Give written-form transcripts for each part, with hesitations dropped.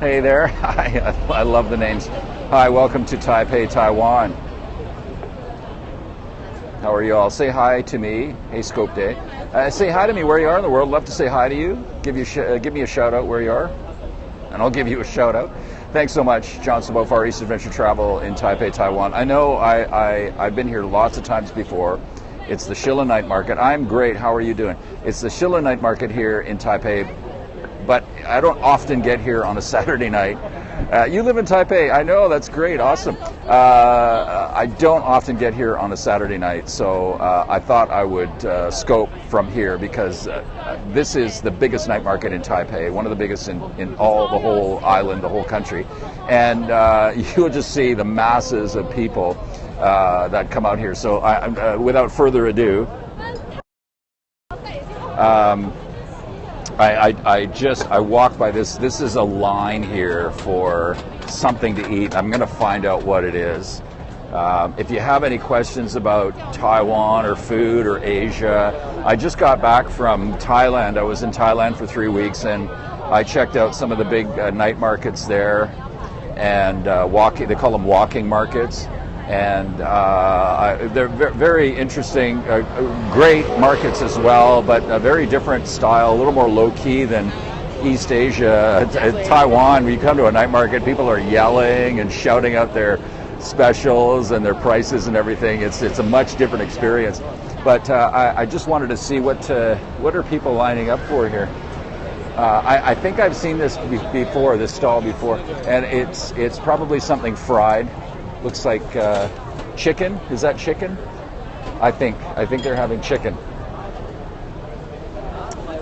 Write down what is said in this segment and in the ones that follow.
Hey there. Hi. I love the names. Hi, welcome to Taipei, Taiwan. How are you all? Say hi to me. Hey, Scope Day. Say hi to me where you are in the world. Love to say hi to you. Give me a shout out where you are, and I'll give you a shout out. Thanks so much, John Sabo, FarEastAdvTravl in Taipei, Taiwan. I know I've been here lots of times before. It's the Shilin Night Market. I'm great. How are you doing? It's the Shilin Night Market here in Taipei, but I don't often get here on a Saturday night. You live in Taipei. I know. That's great. Awesome. I don't often get here on a Saturday night, so I thought I would scope from here because this is the biggest night market in Taipei, one of the biggest in the whole island, the whole country. And you'll just see the masses of people that come out here. So without further ado, I walked by this. This is a line here for something to eat. I'm going to find out what it is. If you have any questions about Taiwan or food or Asia, I just got back from Thailand. I was in Thailand for 3 weeks, and I checked out some of the big night markets there, and they call them walking markets. And they're very interesting, great markets as well, but a very different style, a little more low-key than East Asia. Taiwan, when you come to a night market, people are yelling and shouting out their specials and their prices and everything. It's a much different experience. But I just wanted to see what are people lining up for here. I think I've seen this before, this stall before, and it's probably something fried. Looks like chicken. Is that chicken? I think they're having chicken.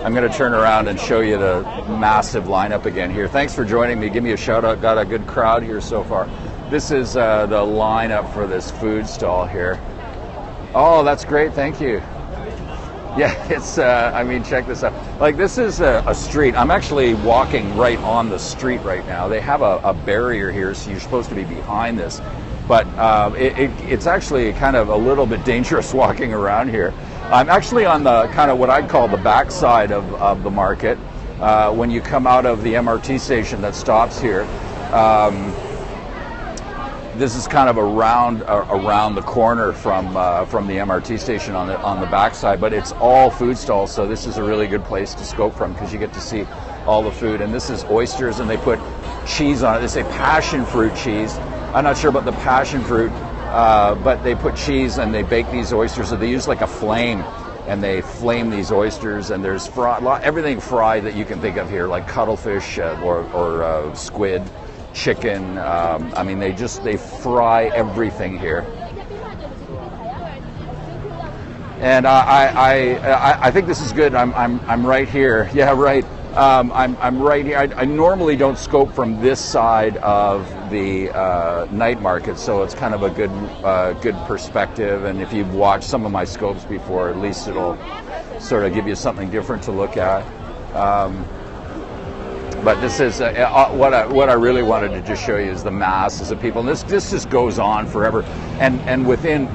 I'm going to turn around and show you the massive lineup again here. Thanks for joining me. Give me a shout out. Got a good crowd here so far. This is the lineup for this food stall here. Oh, that's great. Thank you. Yeah, it's, check this out. Like, this is a street. I'm actually walking right on the street right now. They have a barrier here, so you're supposed to be behind this. But it's actually kind of a little bit dangerous walking around here. I'm actually on the kind of what I'd call the backside of the market. When you come out of the MRT station that stops here, this is kind of around the corner from the MRT station on the backside. But it's all food stalls, so this is a really good place to scope from because you get to see all the food. And this is oysters, and they put cheese on it. They say passion fruit cheese. I'm not sure about the passion fruit, but they put cheese and they bake these oysters. So they use like a flame, and they flame these oysters. And there's everything fried that you can think of here, like cuttlefish or squid, chicken. They fry everything here. And I think this is good. I'm right here. Yeah, right. I'm right here. I normally don't scope from this side of the night market, so it's kind of a good perspective. And if you've watched some of my scopes before, at least it'll sort of give you something different to look at. But this is what I really wanted to just show you is the masses of people. And this just goes on forever. And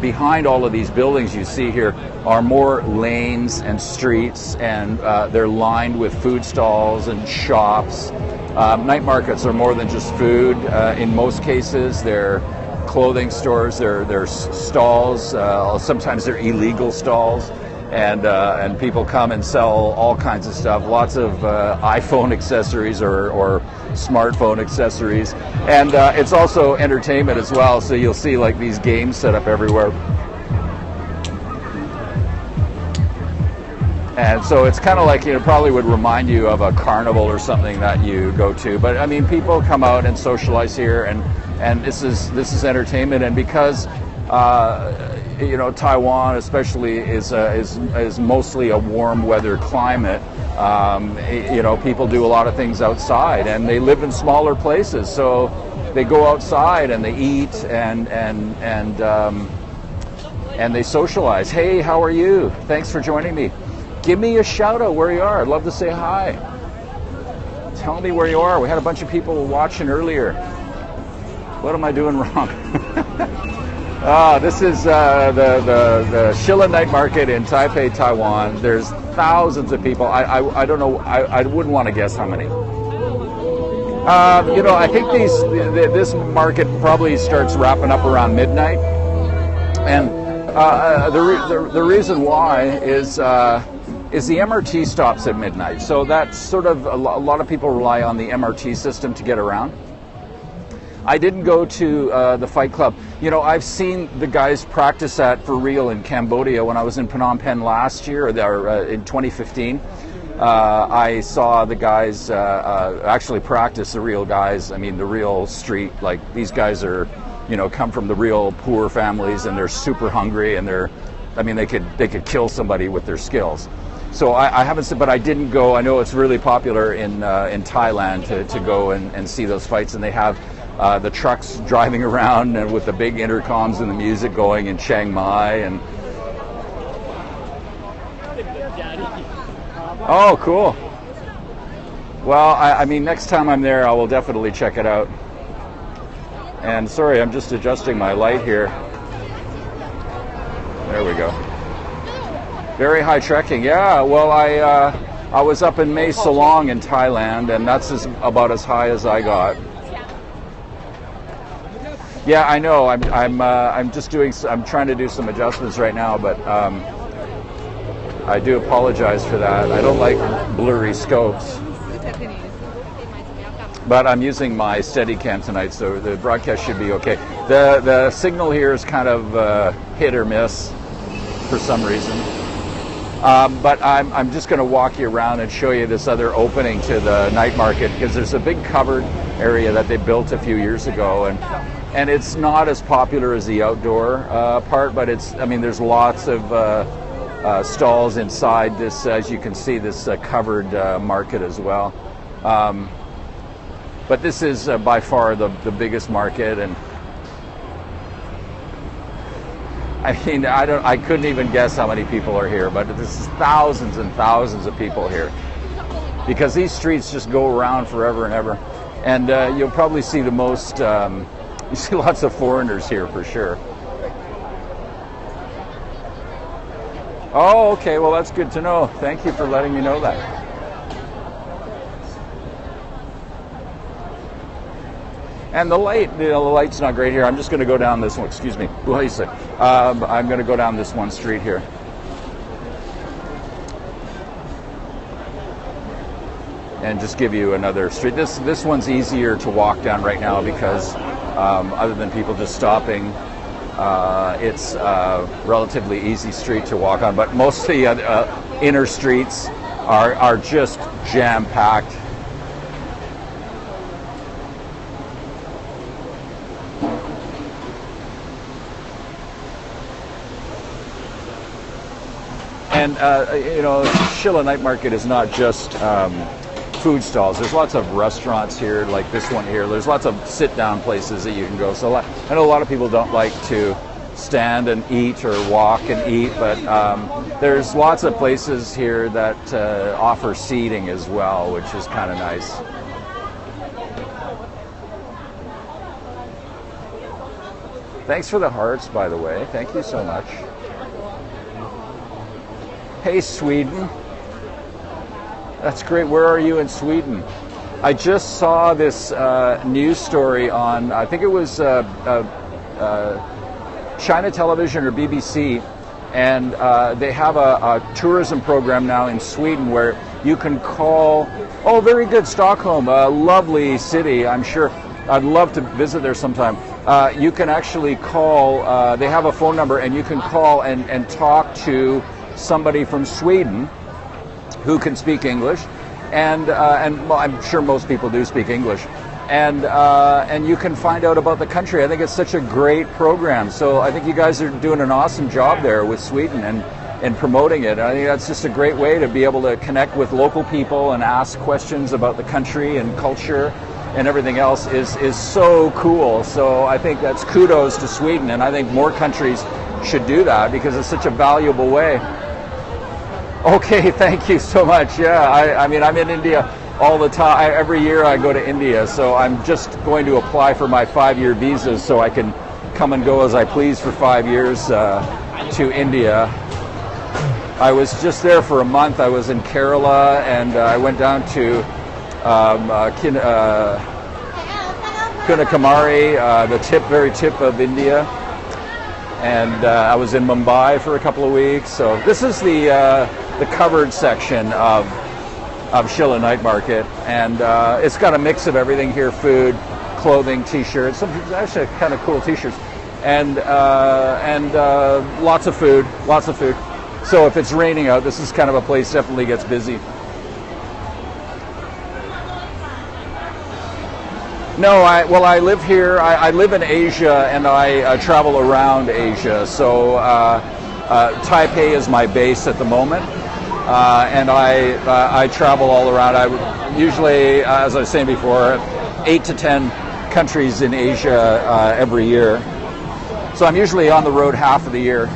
behind all of these buildings you see here are more lanes and streets, and they're lined with food stalls and shops. Night markets are more than just food. In most cases, they're clothing stores, they're stalls. Sometimes they're illegal stalls. And people come and sell all kinds of stuff, lots of iPhone accessories or smartphone accessories. And it's also entertainment as well, so you'll see like these games set up everywhere. And so it's kind of like, probably would remind you of a carnival or something that you go to. But I mean, people come out and socialize here, and this is entertainment. And because Taiwan especially is mostly a warm weather climate. People do a lot of things outside, and they live in smaller places, so they go outside and they eat and they socialize. Hey, how are you? Thanks for joining me. Give me a shout out where you are. I'd love to say hi. Tell me where you are. We had a bunch of people watching earlier. What am I doing wrong? This is the Shilin Night Market in Taipei, Taiwan. There's thousands of people. I don't know. I wouldn't want to guess how many. You know, I think this market probably starts wrapping up around midnight, and the reason why is the MRT stops at midnight. So that's sort of a lot of people rely on the MRT system to get around. I didn't go to the Fight Club. You know, I've seen the guys practice that for real in Cambodia when I was in Phnom Penh last year, or in 2015. I saw the guys actually practice, the real guys. I mean, the real street. Like, these guys are, you know, come from the real poor families, and they're super hungry, and they could kill somebody with their skills. So I haven't, but I didn't go. I know it's really popular in Thailand to go and see those fights, and they have the trucks driving around and with the big intercoms and the music going in Chiang Mai. And oh, cool. Well, I mean, next time I'm there, I will definitely check it out. And sorry, I'm just adjusting my light here. There we go. Very high trekking. Yeah, well, I was up in Mae Salong in Thailand, and that's about as high as I got. Yeah, I know. I'm just doing. I'm trying to do some adjustments right now, but I do apologize for that. I don't like blurry scopes. But I'm using my Steadicam tonight, so the broadcast should be okay. The signal here is kind of hit or miss for some reason. But I'm just going to walk you around and show you this other opening to the night market, because there's a big covered area that they built a few years ago, and it's not as popular as the outdoor part, but there's lots of stalls inside this, as you can see, this covered market as well. But this is by far the biggest market, and I mean, I couldn't even guess how many people are here, but there's thousands and thousands of people here, because these streets just go around forever and ever. And you'll probably see the most, you see lots of foreigners here for sure. Oh, okay, well, that's good to know. Thank you for letting me know that. And the light's not great here. I'm just going to go down this one. Excuse me. I'm going to go down this one street here. And just give you another street. This one's easier to walk down right now because other than people just stopping, it's a relatively easy street to walk on. But most of the inner streets are just jam-packed. And, Shilin Night Market is not just food stalls. There's lots of restaurants here, like this one here. There's lots of sit-down places that you can go. So I know a lot of people don't like to stand and eat or walk and eat, but there's lots of places here that offer seating as well, which is kind of nice. Thanks for the hearts, by the way. Thank you so much. Hey, Sweden. That's great. Where are you in Sweden? I just saw this news story on, I think it was China Television or BBC, and they have a tourism program now in Sweden where you can call, oh, very good, Stockholm, a lovely city, I'm sure. I'd love to visit there sometime. You can actually call, they have a phone number, and you can call and talk to somebody from Sweden who can speak English, and well, I'm sure most people do speak English, and you can find out about the country. I think it's such a great program. So I think you guys are doing an awesome job there with Sweden and promoting it. And I think that's just a great way to be able to connect with local people and ask questions about the country and culture and everything else is so cool. So I think that's kudos to Sweden, and I think more countries should do that because it's such a valuable way. Okay, thank you so much. Yeah, I mean, I'm in India all the time. Every year I go to India, so I'm just going to apply for my 5-year visa so I can come and go as I please for 5 years to India. I was just there for a month. I was in Kerala, and I went down to Kumari, the very tip of India. And I was in Mumbai for a couple of weeks. So this is the covered section of Shilin Night Market, and it's got a mix of everything here: food, clothing, t-shirts, some actually kind of cool t-shirts, and lots of food. So if it's raining out, this is kind of a place definitely gets busy. No, I live here. I live in Asia, and I travel around Asia. So Taipei is my base at the moment, and I travel all around. I usually, as I was saying before, 8 to 10 countries in Asia every year. So I'm usually on the road half of the year.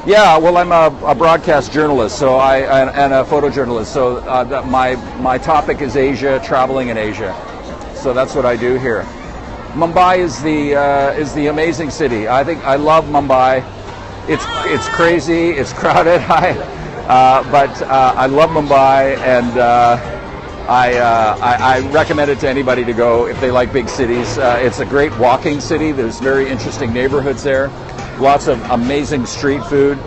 Yeah, well, I'm a broadcast journalist, so and a photojournalist. So my topic is Asia, traveling in Asia. So that's what I do here. Mumbai is the amazing city. I think I love Mumbai. It's crazy, it's crowded. But I love Mumbai, and I recommend it to anybody to go if they like big cities. It's a great walking city. There's very interesting neighborhoods there. Lots of amazing street food.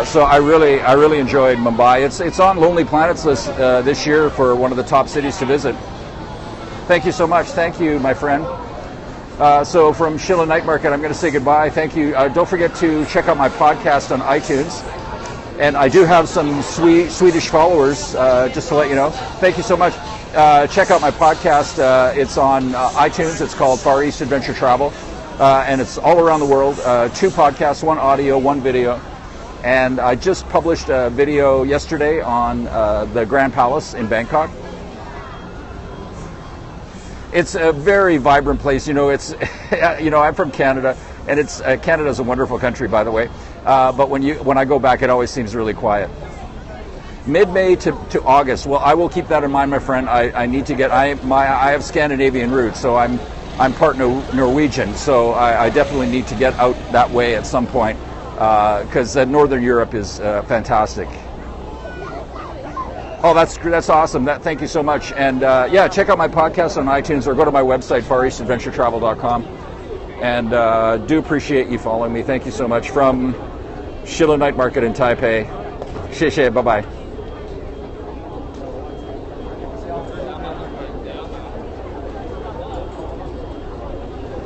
So I really enjoyed Mumbai. It's on Lonely Planet's list this year for one of the top cities to visit. Thank you so much. Thank you, my friend. So from Shilin Night Market, I'm going to say goodbye. Thank you. Don't forget to check out my podcast on iTunes. And I do have some Swedish followers, just to let you know. Thank you so much. Check out my podcast. It's on iTunes. It's called FarEastAdvTravl. And it's all around the world. 2 podcasts, 1 audio, 1 video. And I just published a video yesterday on the Grand Palace in Bangkok. It's a very vibrant place. It's I'm from Canada, and it's Canada's a wonderful country, by the way. But when I go back, it always seems really quiet. Mid-May to August. Well, I will keep that in mind, my friend. I need to get. I have Scandinavian roots, so I'm part Norwegian, so I definitely need to get out that way at some point, because Northern Europe is fantastic. Oh, that's awesome. Thank you so much. And yeah, check out my podcast on iTunes or go to my website, FarEastAdvTravl.com. And do appreciate you following me. Thank you so much. From Shilin Night Market in Taipei. 谢谢, bye-bye.